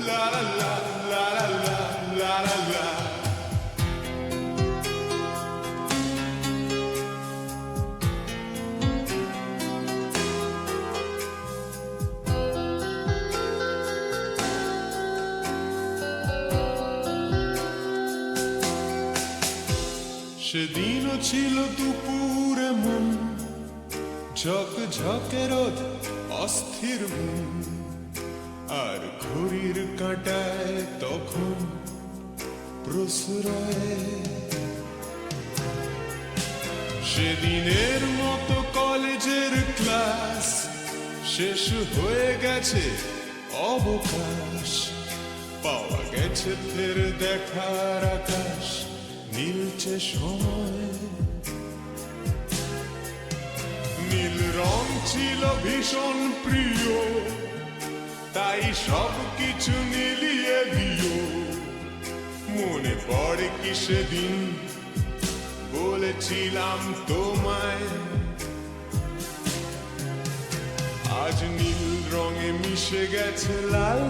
la la la la la la la la. সেদিনও ছিল দুপুরে মন ঝকঝকে রোদ অস্থির মন, আর ঘড়ির কাঁটায় তখন প্রশ্রয়। সেদিনের মতো কলেজের ক্লাস শেষ হয়ে গেছে, অবকাশ পাওয়া গেছে ফের দেখার আকাশ, নীলচে সময়। নীল রং ছিল ভীষণ প্রিয়, তাই সব কিছু মিলিয়ে দিও। মনে পড়ে কি সেদিন বলেছিলাম তোমায়, আজ নীল রঙে মিশে গেছে লাল,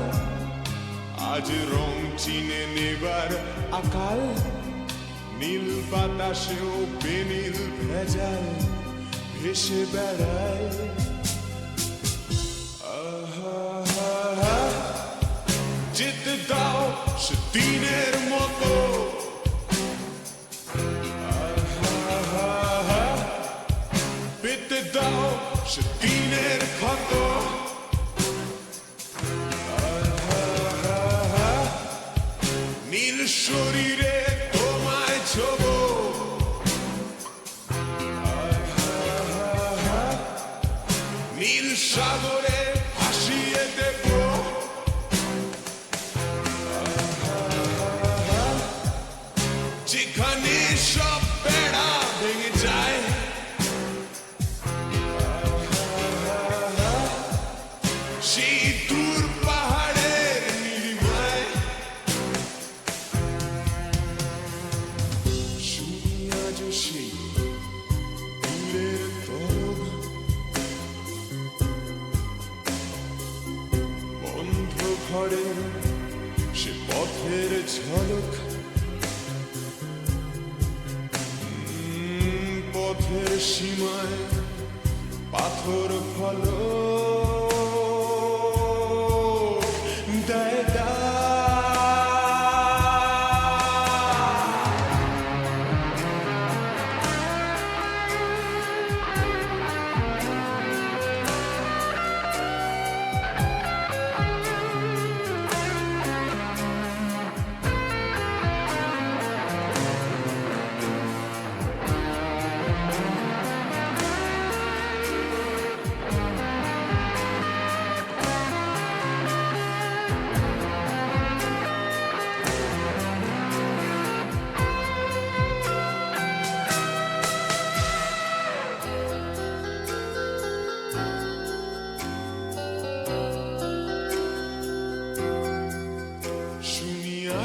আজ রং চিনে নেবার আকাল। নীল বাতাসেও বেনীল ভেজাল ভেসে বেড়ায়। যেতে দাও সেদিনের মতো, পেতে দাও সেদিনের ক্ষত। নীল শরীরে তোমায় ছোবো, নীল সাগরে ভাসিয়ে দেব। যেখানে সব বেড়া ভেঙে যায়, সেই দূর পাহাড়ের নীলিমায়। শুনি আজ সেই দূরের তরঙ্গ, বন্ধ ঘরে সে পথের ঝলক। পথের সীমায় পাথর ফলক দেয়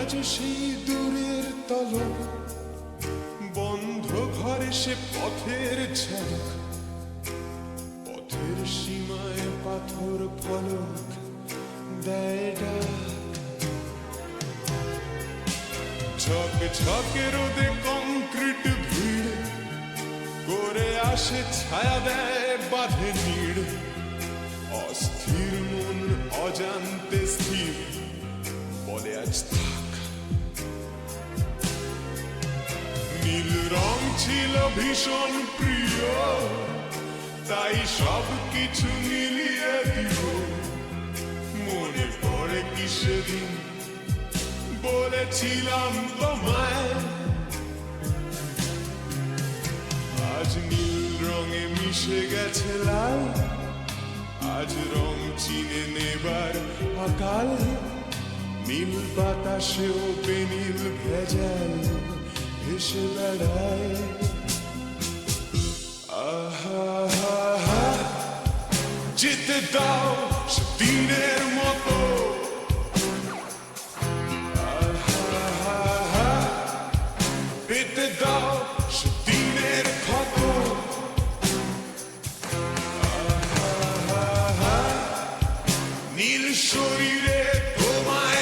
আজ সেই দূরের তলক, বন্ধ ঘরে সে পথের ঝলক। পথের সীমায় পাথর ফলক দেয় ডাক। ঝকঝকে রোদে কংক্রিট ভিড় করে আসে, ছায়া দেয় বাঁধে নীড়। অস্থির মন অজান্তে স্থির বলে আজ থাক। নীল রং ছিল ভীষণ প্রিয়, তাই সব কিছু মিলিয়ে দিও। মনে পড়ে কি সেদিন বলেছিলাম তোমায়, আজ নীল রঙে মিশে গেছে লাল, আজ রং চিনে নেবার আকাল। নীল বাতাসেও বেনীল ভেজাল ভেসে বেড়ায়। যেতে দাও সেদিনের মতো, পেতে দাও সেদিনের ক্ষত। নীল শরীরে তোমায়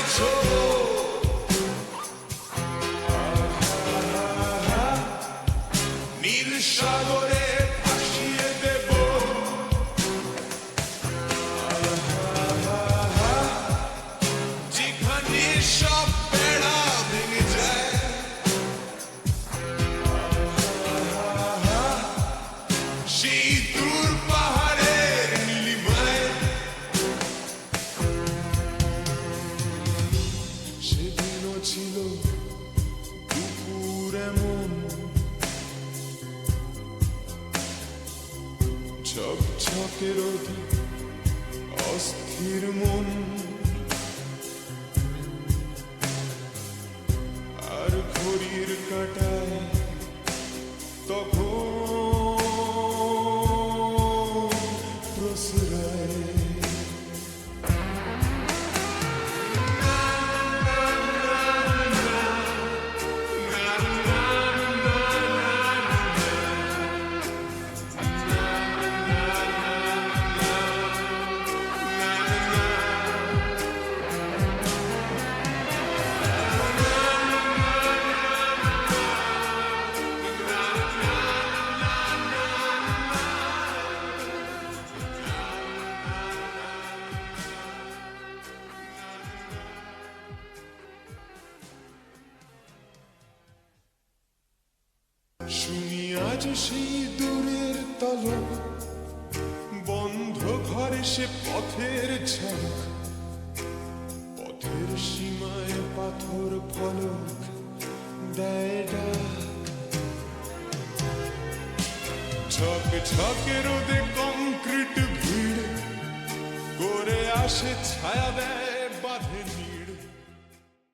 ছকে রোদ অস্থির মন আর ঘড়ির কাঁটায় তখন প্রসরায় শুনি আজ সেই দূরের তলক বন্ধ ঘরে সে পথের ঝলক পথের সীমায় পাথর ফলক দেয় ডাক ছক ছকে রোদে কংক্রিট ভিড় করে আসে ছায়া দেয়